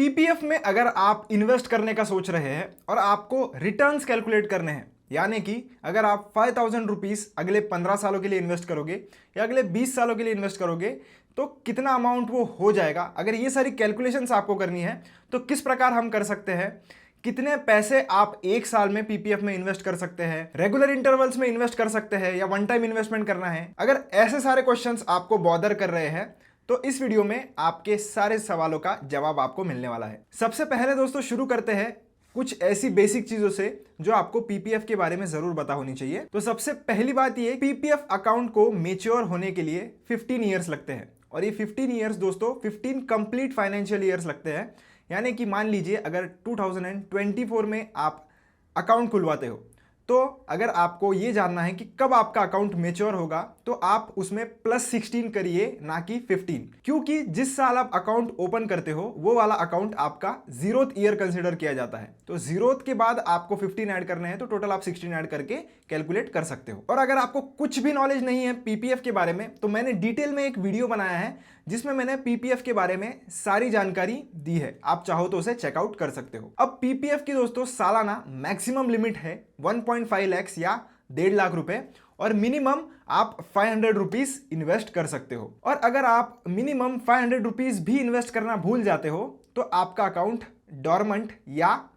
PPF में अगर आप इन्वेस्ट करने का सोच रहे हैं और आपको रिटर्न्स कैलकुलेट करने हैं, यानी कि अगर आप 5000 रुपीज़ अगले 15 सालों के लिए इन्वेस्ट करोगे या अगले 20 सालों के लिए इन्वेस्ट करोगे तो कितना अमाउंट वो हो जाएगा, अगर ये सारी कैलकुलेशंस आपको करनी है तो किस प्रकार हम कर सकते हैं, कितने पैसे आप एक साल में पीपीएफ में इन्वेस्ट कर सकते हैं, रेगुलर इंटरवल्स में इन्वेस्ट कर सकते हैं या वन टाइम इन्वेस्टमेंट करना है, अगर ऐसे सारे क्वेश्चंस आपको बॉदर कर रहे हैं तो इस वीडियो में आपके सारे सवालों का जवाब आपको मिलने वाला है। सबसे पहले दोस्तों शुरू करते हैं कुछ ऐसी बेसिक चीजों से जो आपको पीपीएफ के बारे में जरूर पता होनी चाहिए। तो सबसे पहली बात ये, पीपीएफ अकाउंट को मेच्योर होने के लिए 15 ईयर्स लगते हैं और ये 15 ईयर्स दोस्तों 15 कंप्लीट फाइनेंशियल ईयर्स लगते हैं। यानी कि मान लीजिए अगर 2024 में आप अकाउंट खुलवाते हो तो अगर आपको ये जानना है कि कब आपका अकाउंट मेच्योर होगा तो आप उसमें +16 करिए, ना कि 15, क्योंकि जिस साल आप अकाउंट ओपन करते हो वो वाला अकाउंट आपका 0th ईयर कंसिडर किया जाता है। तो 0th के बाद आपको 15 ऐड करने हैं तो टोटल आप 16 ऐड करके कैलकुलेट कर सकते हो। और अगर आपको कुछ भी नॉलेज नहीं है पीपीएफ के बारे में तो मैंने डिटेल में एक वीडियो बनाया है जिसमें मैंने पीपीएफ के बारे में सारी जानकारी दी है, आप चाहो तो उसे चेकआउट कर सकते हो। अब पीपीएफ की दोस्तों सालाना मैक्सिमम लिमिट है 1.5 लाख या 1.5 लाख रुपए और मिनिमम आप 500 रुपीज इन्वेस्ट कर सकते हो। और अगर आप मिनिमम 500 रुपीज भी इन्वेस्ट करना भूल जाते हो तो आपका अकाउंट डॉर्मेंट या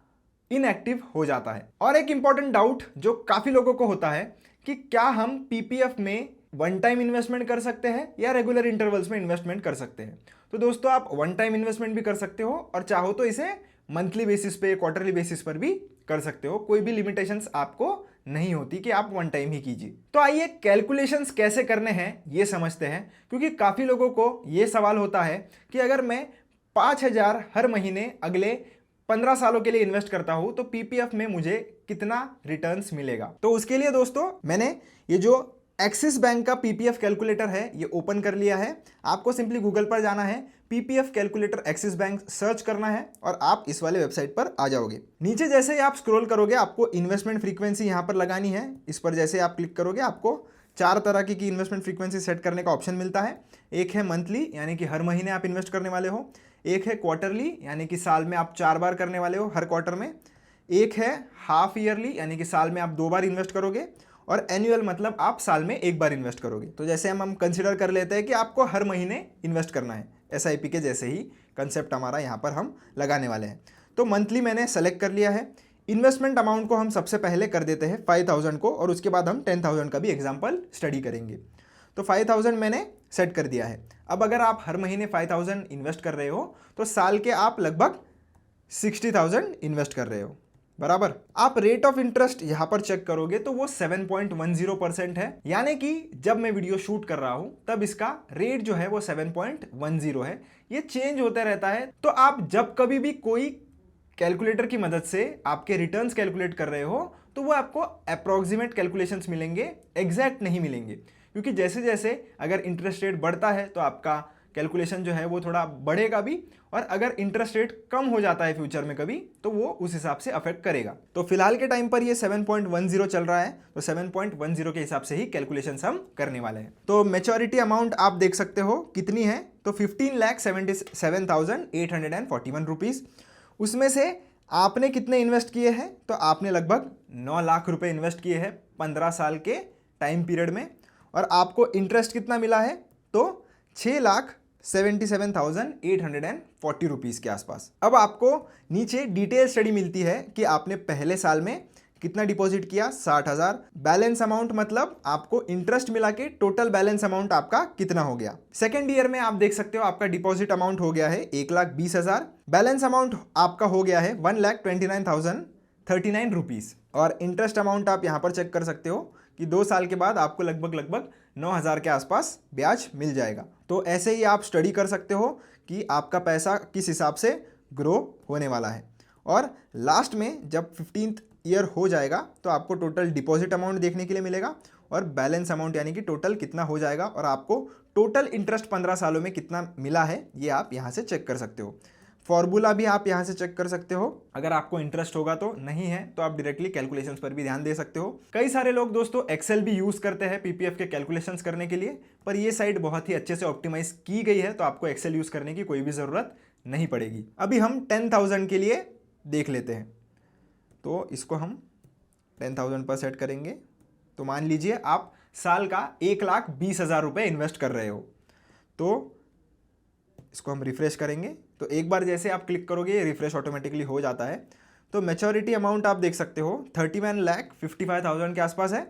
इनएक्टिव हो जाता है। और एक इंपॉर्टेंट डाउट जो काफी लोगों को होता है कि क्या हम पीपीएफ में वन टाइम इन्वेस्टमेंट कर सकते हैं या रेगुलर इंटरवल्स में इन्वेस्टमेंट कर सकते हैं। तो दोस्तों आप वन टाइम इन्वेस्टमेंट भी कर सकते हो और चाहो तो इसे मंथली बेसिस पे, क्वार्टरली बेसिस पर भी कर सकते हो। कोई भी लिमिटेशंस आपको नहीं होती कि आप वन टाइम ही कीजिए। तो आइए कैलकुलेशंस कैसे करने हैं ये समझते हैं, क्योंकि काफी लोगों को ये सवाल होता है कि अगर मैं 5000 हर महीने अगले 15 सालों के लिए इन्वेस्ट करता हूं तो पीपीएफ में मुझे कितना रिटर्न्स मिलेगा। तो उसके लिए दोस्तों मैंने ये जो एक्सिस बैंक का पीपीएफ कैलकुलेटर है ये ओपन कर लिया है। आपको सिंपली गूगल पर जाना है, PPF calculator axis bank search करना है और आप इस वाले वेबसाइट पर आ जाओगे। नीचे जैसे ही आप स्क्रॉल करोगे आपको इन्वेस्टमेंट फ्रीक्वेंसी यहाँ पर लगानी है। इस पर जैसे आप क्लिक करोगे आपको 4 तरह की इन्वेस्टमेंट फ्रीक्वेंसी सेट करने का ऑप्शन मिलता है। एक है मंथली, यानी कि हर महीने आप इन्वेस्ट करने वाले हो। एक है क्वार्टरली, यानी कि साल में आप 4 बार करने वाले हो, हर क्वार्टर में। एक है हाफ ईयरली, यानी कि साल में आप 2 बार इन्वेस्ट करोगे। और एनुअल मतलब आप साल में 1 बार इन्वेस्ट करोगे। तो जैसे हम कंसिडर कर लेते हैं कि आपको हर महीने इन्वेस्ट करना है, एसआईपी के जैसे ही कंसेप्ट हमारा यहाँ पर हम लगाने वाले हैं। तो मंथली मैंने सेलेक्ट कर लिया है। इन्वेस्टमेंट अमाउंट को हम सबसे पहले कर देते हैं 5000 को और उसके बाद हम 10000 का भी एग्जाम्पल स्टडी करेंगे। तो 5000 मैंने सेट कर दिया है। अब अगर आप हर महीने 5000 इन्वेस्ट कर रहे हो तो साल के आप लगभग 60000 इन्वेस्ट कर रहे हो, बराबर। आप रेट ऑफ इंटरेस्ट यहां पर चेक करोगे तो वो 7.10% है, यानी कि जब मैं वीडियो शूट कर रहा हूं तब इसका रेट जो है वो 7.10 है। ये चेंज होता रहता है। तो आप जब कभी भी कोई कैलकुलेटर की मदद से आपके रिटर्न्स कैलकुलेट कर रहे हो तो वो आपको अप्रोक्सीमेट कैलकुलेशंस मिलेंगे, एग्जैक्ट नहीं मिलेंगे, क्योंकि जैसे जैसे अगर इंटरेस्ट रेट बढ़ता है तो आपका कैलकुलेशन जो है वो थोड़ा बढ़ेगा भी, और अगर इंटरेस्ट रेट कम हो जाता है फ्यूचर में कभी तो वो उस हिसाब से अफेक्ट करेगा। तो फिलहाल के टाइम पर ये 7.10 चल रहा है, तो 7.10 के हिसाब से ही कैलकुलेशंस हम करने वाले हैं। तो मैच्योरिटी अमाउंट आप देख सकते हो कितनी है, तो 15,77,841 रुपीज़। उसमें से आपने कितने इन्वेस्ट किए हैं, तो आपने लगभग 9 लाख रुपए इन्वेस्ट किए हैं 15 साल के टाइम पीरियड में, और आपको इंटरेस्ट कितना मिला है, तो 6,77,840 रुपीज़ के आसपास। अब आपको नीचे डिटेल स्टडी मिलती है कि आपने पहले साल में कितना डिपॉजिट किया, 60,000। बैलेंस अमाउंट मतलब आपको इंटरेस्ट मिला के टोटल बैलेंस अमाउंट आपका कितना हो गया। सेकेंड ईयर में आप देख सकते हो आपका डिपॉजिट अमाउंट हो गया है 1,20,000। बैलेंस अमाउंट आपका हो गया है 1,29,039 रुपीज़। और इंटरेस्ट अमाउंट आप यहाँ पर चेक कर सकते हो कि 2 साल के बाद आपको लगभग 9,000 के आसपास ब्याज मिल जाएगा। तो ऐसे ही आप स्टडी कर सकते हो कि आपका पैसा किस हिसाब से ग्रो होने वाला है। और लास्ट में जब 15th ईयर हो जाएगा तो आपको टोटल डिपॉजिट अमाउंट देखने के लिए मिलेगा और बैलेंस अमाउंट यानी कि टोटल कितना हो जाएगा, और आपको टोटल इंटरेस्ट 15 सालों में कितना मिला है ये आप यहाँ से चेक कर सकते हो। फॉर्मूला भी आप यहाँ से चेक कर सकते हो, अगर आपको इंटरेस्ट होगा तो, नहीं है तो आप डायरेक्टली कैलकुलेशंस पर भी ध्यान दे सकते हो। कई सारे लोग दोस्तों एक्सेल भी यूज करते हैं पीपीएफ के कैलकुलेशंस करने के लिए, पर ये साइट बहुत ही अच्छे से ऑप्टिमाइज की गई है तो आपको एक्सेल यूज करने की कोई भी जरूरत नहीं पड़ेगी। अभी हम 10,000 के लिए देख लेते हैं, तो इसको हम 10,000 पर सेट करेंगे। तो मान लीजिए आप साल का 1,20,000 रुपये इन्वेस्ट कर रहे हो, तो इसको हम रिफ्रेश करेंगे। तो एक बार जैसे आप क्लिक करोगे रिफ्रेश ऑटोमेटिकली हो जाता है। तो मैच्योरिटी अमाउंट आप देख सकते हो 31,55,000 के आसपास है।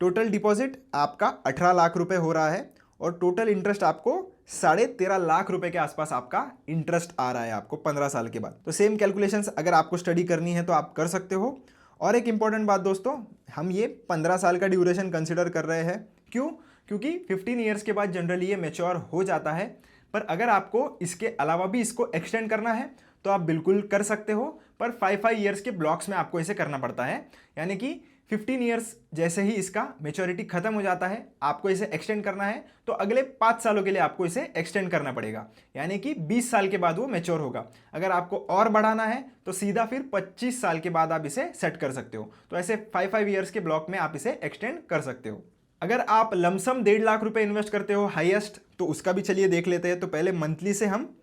टोटल डिपॉजिट आपका 18 लाख रुपए हो रहा है और टोटल इंटरेस्ट आपको 13.5 लाख रुपए के आसपास आपका इंटरेस्ट आ रहा है आपको 15 साल के बाद। तो सेम कैलकुलेशंस अगर आपको स्टडी करनी है तो आप कर सकते हो। और एक इंपॉर्टेंट बात दोस्तों, हम ये 15 साल का ड्यूरेशन कंसिडर कर रहे हैं। क्यों? क्योंकि 15 ईयर्स के बाद जनरली ये मैच्योर हो जाता है। पर अगर आपको इसके अलावा भी इसको एक्सटेंड करना है तो आप बिल्कुल कर सकते हो, पर 5 ईयर्स के ब्लॉक्स में आपको इसे करना पड़ता है। यानी कि 15 ईयर्स जैसे ही इसका मैच्योरिटी खत्म हो जाता है, आपको इसे एक्सटेंड करना है तो अगले 5 सालों के लिए आपको इसे एक्सटेंड करना पड़ेगा। यानी कि 20 साल के बाद वो मैच्योर होगा। अगर आपको और बढ़ाना है तो सीधा फिर 25 साल के बाद आप इसे सेट कर सकते हो। तो ऐसे 5 ईयर्स के ब्लॉक में आप इसे एक्सटेंड कर सकते हो। अगर आप लमसम 1.5 लाख रुपए इन्वेस्ट करते हो हाईएस्ट, तो उसका भी चलिए देख लेते हैं। तो पहले मंथली से हम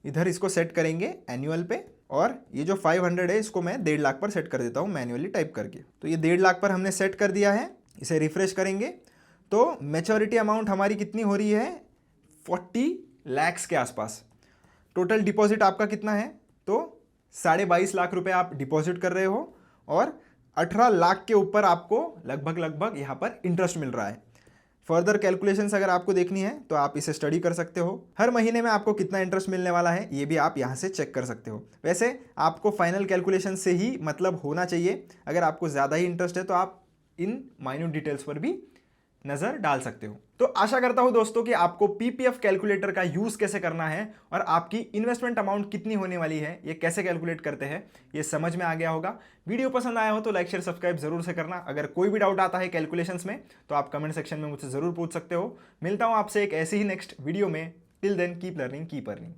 इधर इसको सेट करेंगे एनुअल पे, और ये जो 500 है इसको मैं 1.5 लाख पर सेट कर देता हूँ मैन्युअली टाइप करके। तो ये 1.5 लाख पर हमने सेट कर दिया है। इसे रिफ्रेश करेंगे तो मैच्योरिटी अमाउंट हमारी कितनी हो रही है, 40 लाख के आसपास। टोटल डिपॉजिट आपका कितना है, तो 22.5 लाख रुपए आप डिपॉजिट कर रहे हो और 18 लाख के ऊपर आपको लगभग यहाँ पर इंटरेस्ट मिल रहा है। फर्दर कैलकुलेशंस अगर आपको देखनी है तो आप इसे स्टडी कर सकते हो। हर महीने में आपको कितना इंटरेस्ट मिलने वाला है ये भी आप यहाँ से चेक कर सकते हो। वैसे आपको फाइनल कैलकुलेशन से ही मतलब होना चाहिए। अगर आपको ज़्यादा ही इंटरेस्ट है तो आप इन माइन्यूट डिटेल्स पर भी नज़र डाल सकते हो। तो आशा करता हूं दोस्तों कि आपको पीपीएफ कैलकुलेटर का यूज़ कैसे करना है और आपकी इन्वेस्टमेंट अमाउंट कितनी होने वाली है, ये कैसे कैलकुलेट करते हैं, ये समझ में आ गया होगा। वीडियो पसंद आया हो तो लाइक शेयर सब्सक्राइब जरूर से करना। अगर कोई भी डाउट आता है कैलकुलेशंस में तो आप कमेंट सेक्शन में मुझसे ज़रूर पूछ सकते हो। मिलता हूं आपसे एक ऐसे ही नेक्स्ट वीडियो में। Till then keep learning keep earning.